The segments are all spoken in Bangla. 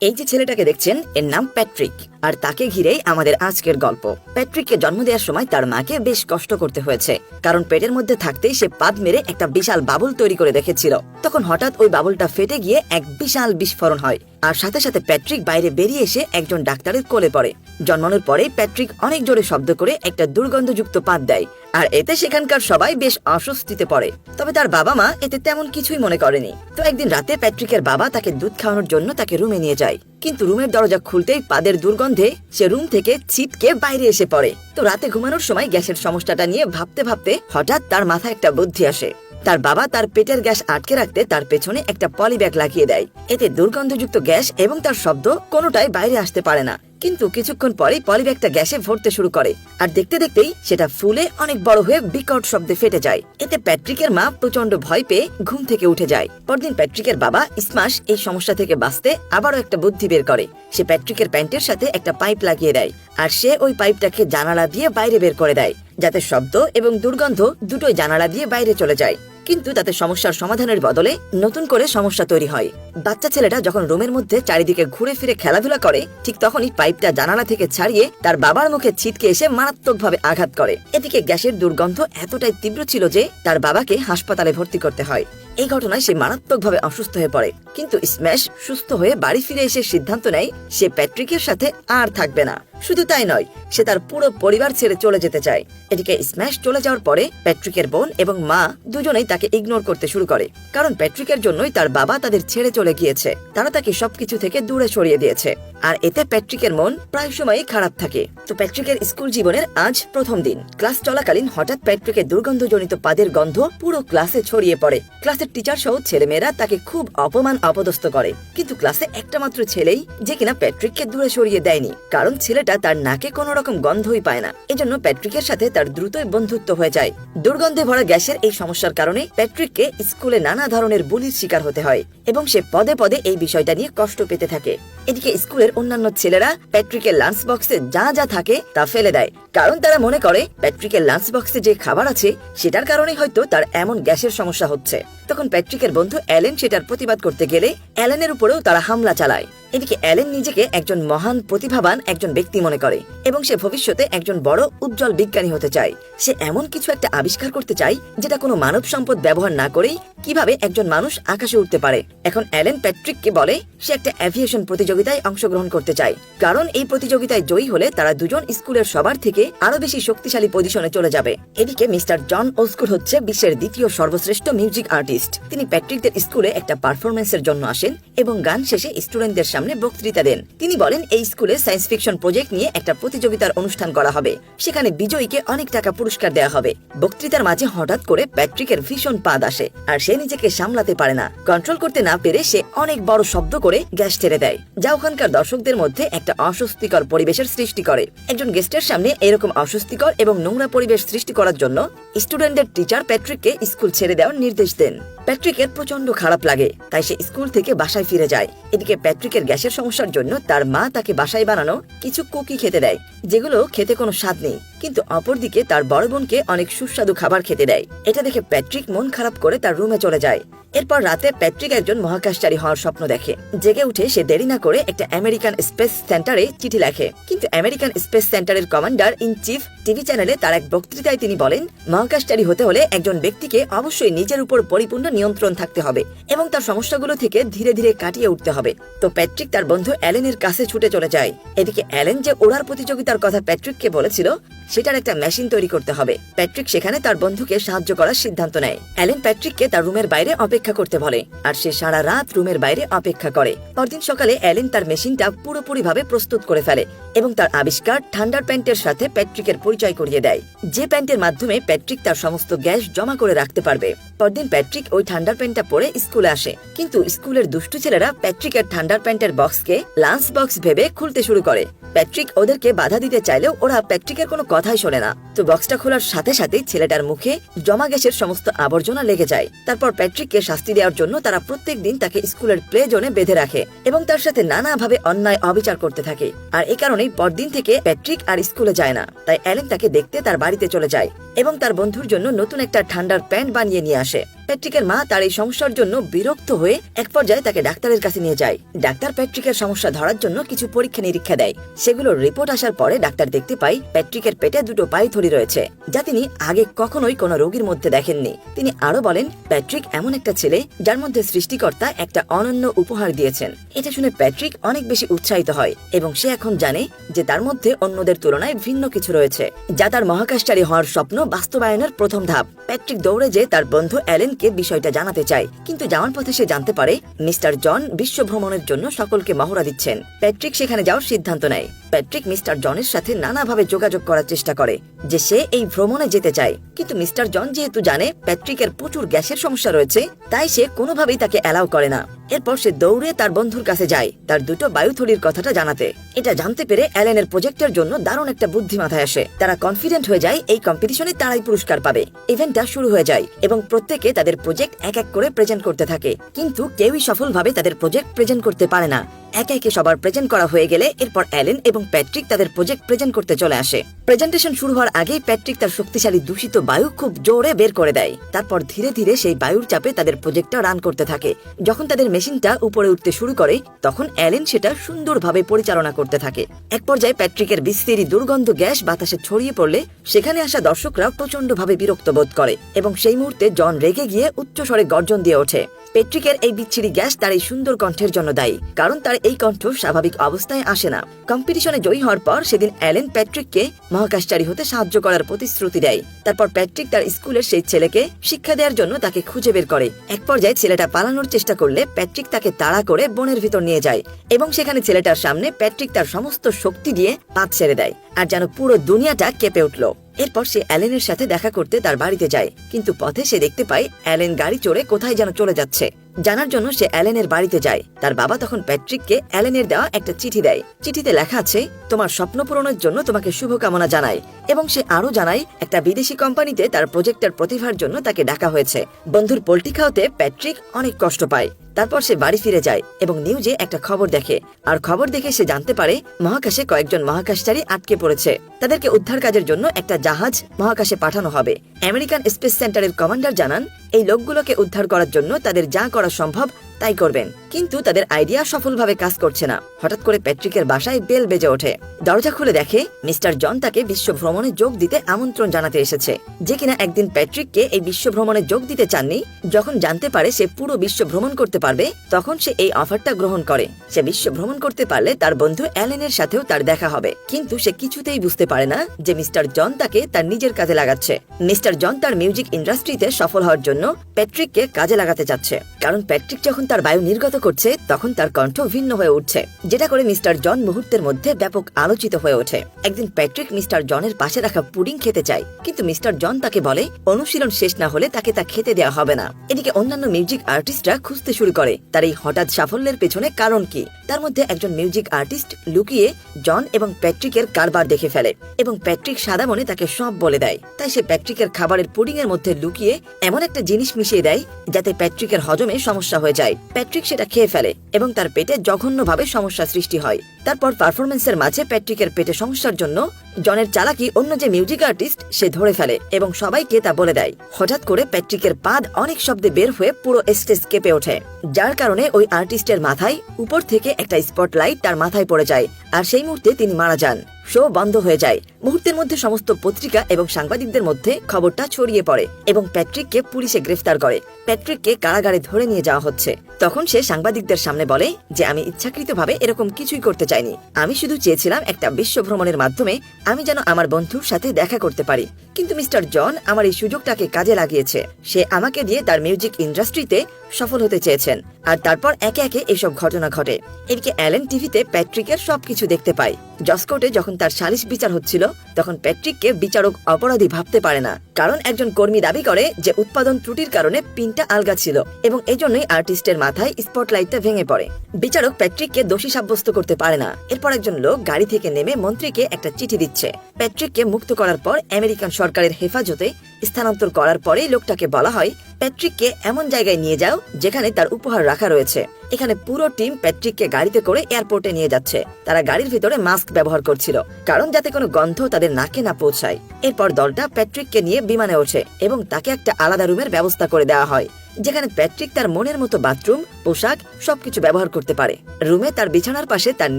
এই যে ছেলেটাকে দেখছেন এর নাম প্যাট্রিক, আর তাকে ঘিরেই আমাদের আজকের গল্প। প্যাট্রিককে জন্ম দেওয়ার সময় তার মাকে বেশ কষ্ট করতে হয়েছে, কারণ পেটের মধ্যে থাকতেই সে পাদ মেরে একটা বিশাল বাবুল তৈরি করে রেখেছিল। তখন হঠাৎ ওই বাবুলটা ফেটে গিয়ে এক বিশাল বিস্ফোরণ হয়, আর সাথে সাথে প্যাট্রিক বাইরে বেরিয়ে এসে একজন ডাক্তারের কোলে পড়ে। জন্মানোর পরে প্যাট্রিক অনেক জোরে শব্দ করে একটা দুর্গন্ধযুক্ত পাদ দেয়, আর এতে সেখানকার সবাই বেশ অস্বস্তিতে পড়ে। তবে তার বাবা মা এতে তেমন কিছুই মনে করেনি। তো একদিন রাতে প্যাট্রিকের বাবা তাকে দুধ খাওয়ানোর জন্য তাকে রুমে নিয়ে যায়, কিন্তু রুমের দরজা খুলতেই পাদের দুর্গন্ধে সে রুম থেকে ছিটকে বাইরে এসে পড়ে। তো রাতে ঘুমানোর সময় গ্যাসের সমস্যাটা নিয়ে ভাবতে ভাবতে হঠাৎ তার মাথায় একটা বুদ্ধি আসে। তার বাবা তার পেটের গ্যাস আটকে রাখতে তার পেছনে একটা পলিব্যাগ লাগিয়ে দেয়। এতে দুর্গন্ধযুক্ত গ্যাস এবং তার শব্দ কোনোটাই বাইরে আসতে পারে না। কিন্তু কিছুক্ষণ পরেই পলিব্যাগটা গ্যাসে ভরতে শুরু করে, আর দেখতে দেখতেই সেটা ফুলে অনেক বড় হয়ে বিকট শব্দে ফেটে যায়। এতে প্যাট্রিকের মা প্রচন্ড ভয় পেয়ে ঘুম থেকে উঠে যায়। পরদিন প্যাট্রিকের বাবা স্মাশ এই সমস্যা থেকে বাঁচতে আবারও একটা বুদ্ধি বের করে। সে প্যাট্রিকের প্যান্টের সাথে একটা পাইপ লাগিয়ে দেয়, আর সে ওই পাইপটাকে জানালা দিয়ে বাইরে বের করে দেয়, যাতে শব্দ এবং দুর্গন্ধ দুটোই জানালা দিয়ে বাইরে চলে যায়। কিন্তু তাতে সমস্যার সমাধানের বদলে নতুন করে সমস্যা তৈরি হয়। বাচ্চা ছেলেটা যখন রুমের মধ্যে চারিদিকে ঘুরে ফিরে খেলাধুলা করে, ঠিক তখনই পাইপটা জানালা থেকে ছাড়িয়ে তার বাবার মুখে ছিটকে এসে মারাত্মকভাবে আঘাত করে। এদিকে গ্যাসের দুর্গন্ধ এতটাই তীব্র ছিল যে তার বাবাকে হাসপাতালে ভর্তি করতে হয়। এই ঘটনায় সে মারাত্মকভাবে অসুস্থ হয়ে পড়ে, কিন্তু স্ম্যাশ সুস্থ হয়ে বাড়ি ফিরে এসে সিদ্ধান্ত নেয় সে প্যাট্রিকের সাথে আর থাকবে না। শুধু তাই নয়, সে তার পুরো পরিবার ছেড়ে চলে যেতে চায়। এদিকে স্ম্যাশ চলে যাওয়ার পরে প্যাট্রিকের বোন এবং মা দুজনেই তাকে ইগনোর করতে শুরু করে, কারণ প্যাট্রিকের জন্যই তার বাবা তাদের ছেড়ে চলে গিয়েছে। তারা তাকে সবকিছু থেকে দূরে সরিয়ে দিয়েছে, আর এতে প্যাট্রিকের মন প্রায় সময়ই খারাপ থাকে। তো প্যাট্রিকের স্কুল জীবনের আজ প্রথম দিন। ক্লাস চলাকালীন হঠাৎ প্যাট্রিকের দুর্গন্ধজনিত পাদের গন্ধ পুরো ক্লাসে ছড়িয়ে পড়ে। ক্লাসের টিচার সহ ছেলেমেয়েরা তাকে খুব অপমান অপদস্থ করে, কিন্তু ক্লাসে একটা মাত্র ছেলেই যে কিনা প্যাট্রিককে দূরে সরিয়ে দেয়নি, কারণ ছেলেটা তার নাকে কোনো রকম গন্ধই পায় না। এজন্য প্যাট্রিকের সাথে তার দ্রুতই বন্ধুত্ব হয়ে যায়। দুর্গন্ধে ভরা গ্যাসের এই সমস্যার কারণে প্যাট্রিককে স্কুলে নানা ধরনের বুলির শিকার হতে হয়, এবং সে পদে পদে এই বিষয়টা নিয়ে কষ্ট পেতে থাকে। এদিকে স্কুলের অন্যান্য ছেলেরা প্যাট্রিকের লাঞ্চ বক্সে যা যা থাকে তা ফেলে দেয়, কারণ তারা মনে করে প্যাট্রিকের লাঞ্চ বক্সে যে খাবার আছে সেটার কারণে হয়তো তার এমন গ্যাসের সমস্যা হচ্ছে। তখন প্যাট্রিকের বন্ধু অ্যালেন সেটার প্রতিবাদ করতে গেলে অ্যালেনের উপরেও তারা হামলা চালায়। এদিকে অ্যালেন নিজেকে একজন মহান প্রতিভাবান একজন ব্যক্তি মনে করে, এবং সে ভবিষ্যতে একজন বড় উজ্জ্বল বিজ্ঞানী হতে চায়। সে এমন কিছু একটা আবিষ্কার করতে চায় যেটা কোনো মানব সম্পদ ব্যবহার না করেই কিভাবে একজন মানুষ আকাশে উঠতে পারে। এখন অ্যালেন প্যাট্রিককে বলে সে একটা অ্যাভিয়েশন প্রতিযোগিতায় অংশগ্রহণ করতে চায়, কারণ এই প্রতিযোগিতায় জয়ী হলে তারা দুজন স্কুলের সবার থেকে আরো বেশি শক্তিশালী পজিশনে চলে যাবে। এদিকে মিস্টার জন ওস্কুর হচ্ছে বিশ্বের দ্বিতীয় সর্বশ্রেষ্ঠ মিউজিক আর্টিস্ট। তিনি প্যাট্রিকদের স্কুলে একটা পারফরমেন্সের জন্য আসেন এবং গান শেষে স্টুডেন্টদের সামনে বক্তৃতা দেন। তিনি বলেন এই স্কুলে সায়েন্স ফিকশন প্রজেক্ট নিয়ে একটা প্রতিযোগিতার অনুষ্ঠান করা হবে, সেখানে বিজয়ীকে অনেক টাকা পুরস্কার দেওয়া হবে। বক্তৃতার মাঝে হঠাৎ করে প্যাট্রিকের ভীষণ পাদ আসে, আর সে নিজেকে সামলাতে পারে না। কন্ট্রোল করতে না পেরে সে অনেক বড় শব্দ করে গ্যাস ছেড়ে দেয়, যা ওখানকার দর্শকদের মধ্যে একটা অস্বস্তিকর পরিবেশের সৃষ্টি করে। একজন গেস্টের সামনে এরকম অস্বস্তিকর এবং নোংরা পরিবেশ সৃষ্টি করার জন্য স্টুডেন্টদের টিচার প্যাট্রিককে স্কুল ছেড়ে দেওয়ার নির্দেশ দেন। প্যাট্রিকের প্রচন্ড খারাপ লাগে, তাই সে স্কুল থেকে বাসায় ফিরে যায়। এদিকে প্যাট্রিকের গ্যাসের সমস্যার জন্য তার মা তাকে বাসায় বানানো কিছু কুকি খেতে দেয়, যেগুলো খেতে কোনো স্বাদ নেই, কিন্তু অপরদিকে তার বড় বোনকে অনেক সুস্বাদু খাবার খেতে দেয়। এটা দেখে প্যাট্রিক মন খারাপ করে তার রুমে চলে যায়। এরপর রাতে প্যাট্রিক একজন মহাকাশচারী হওয়ার স্বপ্ন দেখে। জেগে উঠে সে দেরি না করে একটা আমেরিকান স্পেস সেন্টারে চিঠি লেখে, কিন্তু আমেরিকান স্পেস সেন্টারের কমান্ডার ইন চিফ টিভি চ্যানেলে তার এক বক্তৃতায় তিনি বলেন মহাকাশচারী হতে হলে একজন ব্যক্তিকে অবশ্যই নিজের উপর পরিপূর্ণ নিয়ন্ত্রণ থাকতে হবে এবং তার সমস্যাগুলো থেকে ধীরে ধীরে কাটিয়ে উঠতে হবে। তো প্যাট্রিক তার বন্ধু অ্যালেনের কাছে ছুটে চলে যায়। এদিকে অ্যালেন যে ওড়ার প্রতিযোগিতার কথা প্যাট্রিককে বলেছিল সেটার একটা মেশিন তৈরি করতে হবে। প্যাট্রিক সেখানে তার বন্ধুকে সাহায্য করার সিদ্ধান্ত নেয়। অ্যালেন প্যাট্রিককে তার রুমের বাইরে অপেক্ষা করতে বলে, আর সে সারা রাত রুমের বাইরে অপেক্ষা করে। পরদিন সকালে অ্যালেন তার মেশিনটা পুরোপুরি ভাবে প্রস্তুত করে ফেলে এবং তার আবিষ্কার ঠান্ডার প্যান্টের সাথে প্যাট্রিকের পরিচয় করিয়ে দেয়, যে প্যান্টের মাধ্যমে প্যাট্রিক তার সমস্ত গ্যাস জমা করে রাখতে পারবে। পরদিন প্যাট্রিক ওই ঠান্ডার প্যান্টটা পরে স্কুলে আসে, কিন্তু স্কুলের দুষ্টু ছেলেরা প্যাট্রিকের ঠান্ডার প্যান্টের বক্সকে লাঞ্চ বক্স ভেবে খুলতে শুরু করে। প্যাট্রিক ওদেরকে বাধা দিতে চাইলেও ওরা প্যাট্রিকের কোনো কথাই শোনে না। তো বক্সটা খোলার সাথে সাথেই ছেলেটার মুখে জমা গ্যাসের সমস্ত আবর্জনা লেগে যায়। তারপর প্যাট্রিককে শাস্তি দেওয়ার জন্য তারা প্রত্যেক দিন তাকে স্কুলের প্লে জোনে বেঁধে রাখে এবং তার সাথে নানাভাবে অন্যায় অবিচার করতে থাকে। আর এই কারণেই পরদিন থেকে প্যাট্রিক আর স্কুলে যায় না। তাই অ্যালেন তাকে দেখতে তার বাড়িতে চলে যায় এবং তার বন্ধুর জন্য নতুন একটা ঠান্ডার প্যান্ট বানিয়ে নিয়ে আসে। প্যাট্রিকের মা তার এই সমস্যার জন্য বিরক্ত হয়ে এক পর্যায়ে তাকে ডাক্তারের কাছে নিয়ে যায়। ডাক্তার প্যাট্রিকের সমস্যা ধরার জন্য কিছু পরীক্ষা নিরীক্ষা দেয়। সেগুলোর রিপোর্ট আসার পরে ডাক্তার দেখতে পায় প্যাট্রিকের পেটে দুটো পাইথলি রয়েছে, যা তিনি আগে কখনোই কোনো রোগীর মধ্যে দেখেননি। তিনি আরো বলেন, প্যাট্রিক এমন একটা ছেলে যার মধ্যে সৃষ্টিকর্তা একটা অনন্য উপহার দিয়েছেন। এটা শুনে প্যাট্রিক অনেক বেশি উৎসাহিত হয় এবং সে এখন জানে যে তার মধ্যে অন্যদের তুলনায় ভিন্ন কিছু রয়েছে, যা তার মহাকাশচারী হওয়ার স্বপ্ন বাস্তবায়নের প্রথম ধাপ। প্যাট্রিক দৌড়ে যে তার বন্ধু অ্যালেনকে বিষয়টা জানাতে চায়, কিন্তু যাওয়ার পথে সে জানতে পারে মিস্টার জন বিশ্ব ভ্রমণের জন্য সকলকে মহড়া দিচ্ছেন। প্যাট্রিক সেখানে যাওয়ার সিদ্ধান্ত নেয়। প্যাট্রিক মিস্টার জনের সাথে নানাভাবে যোগাযোগ করার চেষ্টা করে যে সে এই ভ্রমণে যেতে চায়, কিন্তু মিস্টার জন যেহেতু জানে প্যাট্রিকের প্রচুর গ্যাসের সমস্যা রয়েছে, তাই সে কোনোভাবেই তাকে অ্যালাউ করে না। এরপর সে দৌড়ে তার বন্ধুর কাছে যায় তার দুটো বায়ুথলির কথাটা জানাতে। এটা জানতে পেরে অ্যালেনের প্রজেক্টের জন্য দারুণ একটা বুদ্ধি মাথায় আসে। তারা কনফিডেন্ট হয়ে যায় এই কম্পিটিশনে তারাই পুরস্কার পাবে। ইভেন্টটা শুরু হয়ে যায় এবং প্রত্যেকে তাদের প্রজেক্ট এক এক করে প্রেজেন্ট করতে থাকে, কিন্তু কেউই সফলভাবে তাদের প্রজেক্ট প্রেজেন্ট করতে পারে না। একে একে সবার প্রেজেন্ট করা হয়ে গেলে এরপর অ্যালেন এবং প্যাট্রিক তাদের প্রজেক্ট প্রেজেন্ট করতে চলে আসে। প্রেজেন্টেশন শুরু হওয়ার আগেই প্যাট্রিক তার শক্তিশালী দূষিত বায়ু খুব জোরে বের করে দেয়। তারপর ধীরে ধীরে সেই বায়ুর চাপে তাদের প্রজেক্টটা রান করতে থাকে। যখন তাদের মেশিনটা উপরে উঠতে শুরু করে তখন অ্যালেন সেটা সুন্দরভাবে পরিচালনা করতে থাকে। এক পর্যায়ে প্যাট্রিকের বিশ্রী দুর্গন্ধ গ্যাস বাতাসে ছড়িয়ে পড়লে সেখানে আসা দর্শকরা প্রচন্ডভাবে বিরক্ত বোধ করে এবং সেই মুহূর্তে জন রেগে গিয়ে উচ্চস্বরে গর্জন দিয়ে ওঠে। প্যাট্রিকের এই বিচ্ছিরি গ্যাস তার এই সুন্দর কণ্ঠের জন্য দায়ী, কারণ তার এই কণ্ঠ স্বাভাবিক অবস্থায় আসে না। কম্পিটিশনে জয়ী হওয়ার পর সেদিন অ্যালেন প্যাট্রিককে মহাকাশচারী হতে সাহায্য করার প্রতিশ্রুতি দেয়। তারপর প্যাট্রিক তার স্কুলের সেই ছেলেকে শিক্ষা দেওয়ার জন্য তাকে খুঁজে বের করে। এক পর্যায়ে ছেলেটা পালানোর চেষ্টা করলে প্যাট্রিক তাকে তাড়া করে বনের ভিতর নিয়ে যায় এবং সেখানে ছেলেটার সামনে প্যাট্রিক তার সমস্ত শক্তি দিয়ে পাত ছেড়ে দেয়, আর যেন পুরো দুনিয়াটা কেঁপে উঠল। এরপর সে অ্যালেনের সাথে দেখা করতে তার বাড়িতে যায়, কিন্তু পথে সে দেখতে পায় অ্যালেন গাড়ি চড়ে কোথায় যেন চলে যাচ্ছে। জানার জন্য সে অ্যালেনের বাড়িতে যায়। তার বাবা তখন প্যাট্রিককে অ্যালেনের দেওয়া একটা চিঠি দেয়। চিঠিতে লেখা আছে, তোমার স্বপ্ন পূরণের জন্য তোমাকে শুভকামনা জানাই। এবং সে আরো জানায় একটা বিদেশি কোম্পানিতে তার প্রজেক্টের প্রতিভার জন্য তাকে ডাকা হয়েছে। বন্ধুর পোল্ট্রি খাওয়াতে প্যাট্রিক অনেক কষ্ট পায়। তারপর সে বাড়ি ফিরে যায় এবং নিউজে একটা খবর দেখে, আর খবর দেখে সে জানতে পারে মহাকাশে কয়েকজন মহাকাশচারী আটকে পড়েছে। তাদেরকে উদ্ধার কাজের জন্য একটা জাহাজ মহাকাশে পাঠানো হবে। আমেরিকান স্পেস সেন্টারের কমান্ডার জানান এই লোকগুলোকে উদ্ধার করার জন্য তাদের যা করা সম্ভব তাই করবেন, কিন্তু তাদের আইডিয়া সফলভাবে কাজ করছে না। হঠাৎ করে প্যাট্রিকের বাসায় বেল বেজে ওঠে। দরজা খুলে দেখে মিস্টার জন তাকে বিশ্ব ভ্রমণে যোগ দিতে আমন্ত্রণ জানাতে এসেছে, যে কিনা একদিন প্যাট্রিককে এই বিশ্ব ভ্রমণে যোগ দিতে চাননি। যখন জানতে পারে সে পুরো বিশ্ব ভ্রমণ করতে পারবে তখন সে এই অফারটা গ্রহণ করে। সে বিশ্ব ভ্রমণ করতে পারলে তার বন্ধু অ্যালেনের সাথেও তার দেখা হবে, কিন্তু সে কিছুতেই বুঝতে পারে না যে মিস্টার জন তাকে তার নিজের কাজে লাগাচ্ছে। মিস্টার জন তার মিউজিক ইন্ডাস্ট্রিতে সফল হওয়ার জন্য প্যাট্রিককে কাজে লাগাতে চাচ্ছে, কারণ প্যাট্রিক যখন তার বায়ু নির্গত করছে তখন তার কণ্ঠ ভিন্ন হয়ে উঠছে, যেটা করে মিস্টার জন মুহূর্তের মধ্যে ব্যাপক আলোচিত হয়ে ওঠে। একদিন প্যাট্রিক মিস্টার জনের পাশে রাখা পুডিং খেতে চায়, কিন্তু মিস্টার জন তাকে বলে অনুশীলন শেষ না হলে তাকে তা খেতে দেওয়া হবে না। এদিকে অন্যান্য মিউজিক আর্টিস্টরা খুঁজতে শুরু করে তার এই হঠাৎ সাফল্যের পেছনে কারণ কি। তার মধ্যে একজন মিউজিক আর্টিস্ট লুকিয়ে জন এবং প্যাট্রিকের কারবার দেখে ফেলে এবং প্যাট্রিক সাদা মনে তাকে সব বলে দেয়। তাই সে প্যাট্রিকের খাবারের পুডিং এর মধ্যে লুকিয়ে এমন একটা জিনিস মিশিয়ে দেয় যাতে প্যাট্রিকের হজমে সমস্যা হয়ে যায়। প্যাট্রিক সেটা খেয়ে ফেলে এবং তার পেটে জঘন্যভাবে সমস্যা সৃষ্টি হয়। তারপর পারফরমেন্সের মাঝে প্যাট্রিকের পেটে সমস্যার জন্য জনের চালাকি অন্য যে মিউজিক আর্টিস্ট সে ধরে ফেলে এবং সবাইকে তা বলে দেয়। হঠাৎ করে প্যাট্রিকের পাদ অনেক শব্দে বের হয়ে পুরো স্টেজ কেঁপে ওঠে, যার কারণে ওই আর্টিস্টের মাথায় উপর থেকে একটা স্পটলাইট তার মাথায় পড়ে যায়, আর সেই মুহূর্তে তিনি মারা যান। শো বন্ধ হয়ে যায়। মুহূর্তের মধ্যে সমস্ত পত্রিকা এবং সাংবাদিকদের মধ্যে খবরটা ছড়িয়ে পড়ে এবং প্যাট্রিককে পুলিশে গ্রেফতার করে। প্যাট্রিককে কারাগারে ধরে নিয়ে যাওয়া হচ্ছে। তখন সে সাংবাদিকদের সামনে বলে যে আমি ইচ্ছাকৃতভাবে এরকম কিছুই করতে চাইনি, আমি শুধু চেয়েছিলাম একটা বিশ্ব ভ্রমণের মাধ্যমে আমি যেন আমার বন্ধুর সাথে দেখা করতে পারি, কিন্তু মিস্টার জন আমার এই সুযোগটাকে কাজে লাগিয়েছে। সে আমাকে দিয়ে তার মিউজিক ইন্ডাস্ট্রিতে সফল হতে চেয়েছেন। আর তারপর একে একে এসব ঘটনা ঘটে। এদিকে অ্যালেন টিভিতে প্যাট্রিকের সবকিছু দেখতে পায়। জসকোর্টে যখন তার সালিশ বিচার হচ্ছিল তখন প্যাট্রিককে বিচারক অপরাধী ভাবতে পারে না, কারণ একজন কর্মী দাবি করে যে উৎপাদন ত্রুটির কারণে পিনটা আলগা ছিল এবং এজন্যই আর্টিস্টের মাথায় স্পটলাইটটা ভেঙে পড়ে। বিচারক প্যাট্রিককে দোষী সাব্যস্ত করতে পারে না। এরপর একজন লোক গাড়ি থেকে নেমে মন্ত্রীকে একটা চিঠি দিচ্ছে। প্যাট্রিককে মুক্ত করার পর আমেরিকান সরকারের হেফাজতে স্থানান্তর করার পরেই লোকটাকে বলা হয় প্যাট্রিককে এমন জায়গায় নিয়ে যাও যেখানে তার উপহার রাখা রয়েছে। এখানে পুরো টিম প্যাট্রিককে গাড়িতে করে এয়ারপোর্টে নিয়ে যাচ্ছে। তারা গাড়ির ভিতরে মাস্ক ব্যবহার করছিল, কারণ যাতে কোনো গন্ধ তাদের নাকে না পৌঁছায়। এরপর দলটা প্যাট্রিককে নিয়ে বিমানে ওঠে এবং তাকে একটা আলাদা রুমের ব্যবস্থা করে দেওয়া হয়, যেখানে প্যাট্রিক তার মনের মতো বাথরুম, পোশাক সবকিছু ব্যবহার করতে পারে। রুমে তার বিছানার পাশে তার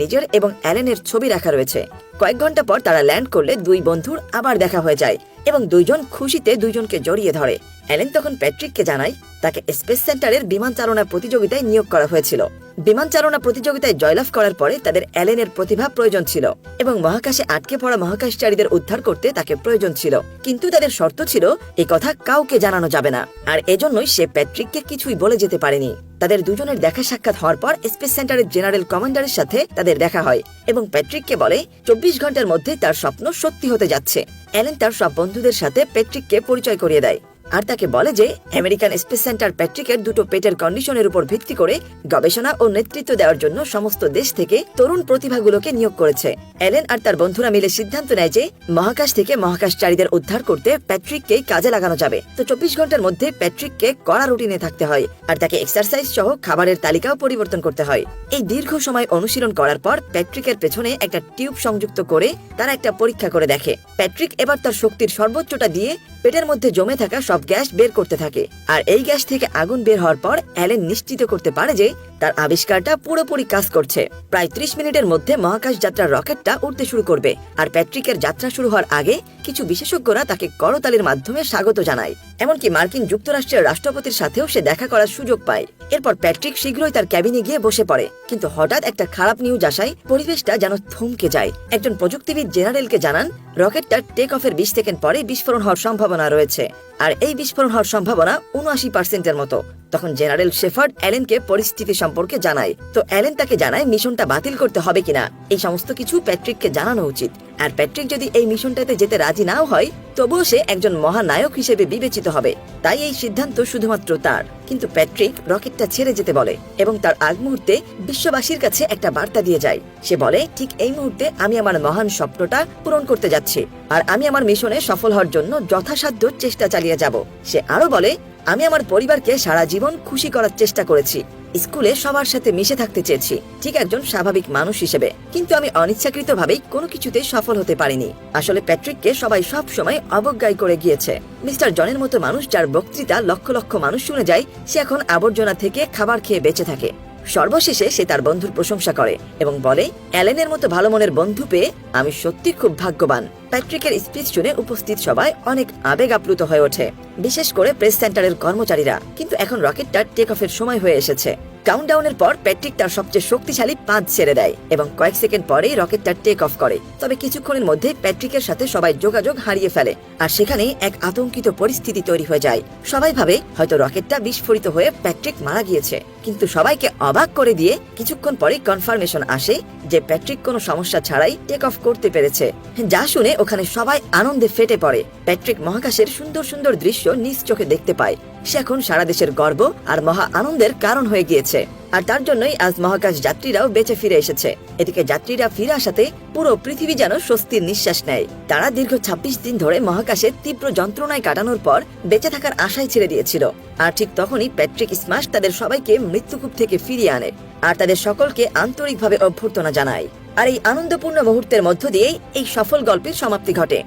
নিজের এবং অ্যালেনের ছবি রাখা রয়েছে। কয়েক ঘন্টা পর তারা ল্যান্ড করলে দুই বন্ধুর আবার দেখা হয়ে যায় এবং দুইজন খুশিতে দুইজনকে জড়িয়ে ধরে। অ্যালেন তখন প্যাট্রিককে জানায় তাকে স্পেস সেন্টারের বিমান চালনা প্রতিযোগিতায় নিয়োগ করা হয়েছিল। বিমান চালনা প্রতিযোগিতায় জয়লাভ করার পরে তাদের অ্যালেনের প্রতিভা প্রয়োজন ছিল এবং মহাকাশে আটকে পড়া মহাকাশচারীদের উদ্ধার করতে তাকে প্রয়োজন ছিল, কিন্তু তাদের শর্ত ছিল এই কথা কাউকে জানানো যাবে না। আর এজন্যই সে প্যাট্রিককে কিছুই বলে যেতে পারেনি। তাদের দুজনের দেখা সাক্ষাৎ হওয়ার পর স্পেস সেন্টারের জেনারেল কমান্ডারের সাথে তাদের দেখা হয় এবং প্যাট্রিককে বলে 24 ঘন্টার মধ্যে তার স্বপ্ন সত্যি হতে যাচ্ছে। অ্যালেন তার সব বন্ধুদের সাথে প্যাট্রিককে পরিচয় করিয়ে দেয় আর তাকে বলে যে আমেরিকান স্পেস সেন্টার প্যাট্রিকের দুটো পেটের কন্ডিশনের উপর ভিত্তি করে গবেষণা ও নেতৃত্ব দেওয়ার জন্য সমস্ত দেশ থেকে তরুণ প্রতিভাগুলোকে নিয়োগ করেছে। অ্যালেন আর তার বন্ধুরা মিলে সিদ্ধান্ত নেয় যে মহাকাশ থেকে মহাকাশচারীদের উদ্ধার করতে প্যাট্রিককে কাজে লাগানো যাবে। তো 24 ঘন্টার মধ্যে প্যাট্রিককে কড়া রুটিনে থাকতে হয় আর তাকে এক্সারসাইজ সহ খাবারের তালিকাও পরিবর্তন করতে হয়। এই দীর্ঘ সময় অনুশীলন করার পর প্যাট্রিকের পেছনে একটা টিউব সংযুক্ত করে তারা একটা পরীক্ষা করে দেখে। প্যাট্রিক এবার তার শক্তির সর্বোচ্চটা দিয়ে পেটের মধ্যে জমে থাকা সব গ্যাস বের করতে থাকে আর এই গ্যাস থেকে আগুন বের হওয়ার পর অ্যালেন নিশ্চিত করতে পারে যে তার আবিষ্কারটা পুরোপুরি কাজ করছে। প্রায় 30 মিনিটের মধ্যে মহাকাশ যাত্রার রকেটটা উড়তে শুরু করবে আর প্যাট্রিকের যাত্রা শুরু হওয়ার আগে কিছু বিশেষজ্ঞরা তাকে করতালির মাধ্যমে স্বাগত জানায়। এমনকি মার্কিন যুক্তরাষ্ট্রের রাষ্ট্রপতির সাথেও সে দেখা করার সুযোগ পায়। এরপর প্যাট্রিক শীঘ্রই তার ক্যাবিনে গিয়ে বসে পড়ে, কিন্তু হঠাৎ একটা খারাপ নিউজ আসায় পরিবেশটা যেন থমকে যায়। একজন প্রযুক্তিবিদ জেনারেলকে জানান রকেটটা টেক অফের 20 সেকেন্ড পরে বিস্ফোরণ হওয়ার সম্ভাবনা রয়েছে আর এই বিস্ফোরণ হওয়ার সম্ভাবনা 79%-এর মতো। তখন জেনারেল শেফার্ড অ্যালেনকে পরিস্থিতি সম্পর্কে জানায়। তো অ্যালেন তাকে জানায় মিশনটা বাতিল করতে হবে কিনা। এই সমস্ত কিছু প্যাট্রিককে জানানো উচিত আর প্যাট্রিক যদি এই মিশনটাতে যেতে রাজি নাও হয় তবুও সে একজন মহানায়ক হিসেবে বিবেচিত হবে, তাই এই সিদ্ধান্ত শুধুমাত্র তার। কিন্তু প্যাট্রিক রকেটটা ছেড়ে যেতে বলে এবং তার আগ মুহূর্তে বিশ্ববাসীর কাছে একটা বার্তা দিয়ে যায়। সে বলে ঠিক এই মুহূর্তে আমি আমার মহান স্বপ্নটা পূরণ করতে যাচ্ছি আর আমি আমার মিশনে সফল হওয়ার জন্য যথাসাধ্য চেষ্টা চালিয়ে যাব। সে আরো বলে আমি আমার পরিবারকে সারা জীবন খুশি করার চেষ্টা করেছি, স্কুলে সবার সাথে মিশে থাকতে চেয়েছি ঠিক একজন স্বাভাবিক মানুষ হিসেবে, কিন্তু আমি অনিচ্ছাকৃতভাবেই কোনো কিছুতে সফল হতে পারিনি। আসলে প্যাট্রিককে সবাই সব সময় অবজ্ঞায় করে গিয়েছে। মিস্টার জনের মতো মানুষ যার বক্তৃতা লক্ষ লক্ষ মানুষ শুনে যায়, সে এখন আবর্জনা থেকে খাবার খেয়ে বেঁচে থাকে। সর্বশেষে সে তার বন্ধুর প্রশংসা করে এবং বলে অ্যালেনের মতো ভালো মনের বন্ধু পেয়ে আমি সত্যি খুব ভাগ্যবান। প্যাট্রিকের স্পিচ শুনে উপস্থিত সবাই অনেক আবেগ আপ্লুত হয়ে ওঠে, বিশেষ করে প্রেস সেন্টারের কর্মচারীরা। কিন্তু এখন রকেটটার টেক অফের সময় হয়ে এসেছে। কাউন্টডাউনের পর প্যাট্রিক তার সবচেয়ে শক্তিশালী পাঁচ ছেড়ে দেয় এবং কয়েক সেকেন্ড পরেই রকেটটা টেক অফ করে। তবে কিছুক্ষণের মধ্যে প্যাট্রিকের সাথে সবাই যোগাযোগ হারিয়ে ফেলে আর সেখানে এক আতঙ্কিত পরিস্থিতি তৈরি হয়ে যায়। সবাই ভাবে হয়তো রকেটটা বিস্ফোরিত হয়ে প্যাট্রিক মারা গিয়েছে, কিন্তু সবাইকে অবাক করে দিয়ে কিছুক্ষণ পরে কনফার্মেশন আসে যে প্যাট্রিক কোনো সমস্যা ছাড়াই টেক অফ করতে পেরেছে, যা শুনে ওখানে সবাই আনন্দে ফেটে পড়ে। প্যাট্রিক মহাকাশের সুন্দর সুন্দর দৃশ্য নিজ চোখে দেখতে পায়। সে এখন সারা দেশের গর্ব আর মহা আনন্দের কারণ হয়ে গিয়েছে আর তার জন্যই আজ মহাকাশ যাত্রীরাও বেঁচে ফিরে এসেছে। এদিকে যাত্রীরা ফিরে আসাতে পুরো পৃথিবী যেন স্বস্তির নিঃশ্বাস নেয়। তারা দীর্ঘ 26 দিন ধরে মহাকাশে তীব্র যন্ত্রণায় কাটানোর পর বেঁচে থাকার আশায় ছেড়ে দিয়েছিল। আর ঠিক তখনই প্যাট্রিক স্ম্যাশ তাদের সবাইকে মৃত্যুকূপ থেকে ফিরিয়ে আনে আর তাদের সকলকে আন্তরিকভাবে অভ্যর্থনা জানায়। আর এই আনন্দপূর্ণ মুহূর্তের মধ্য দিয়েই এই সফল গল্পের সমাপ্তি ঘটে।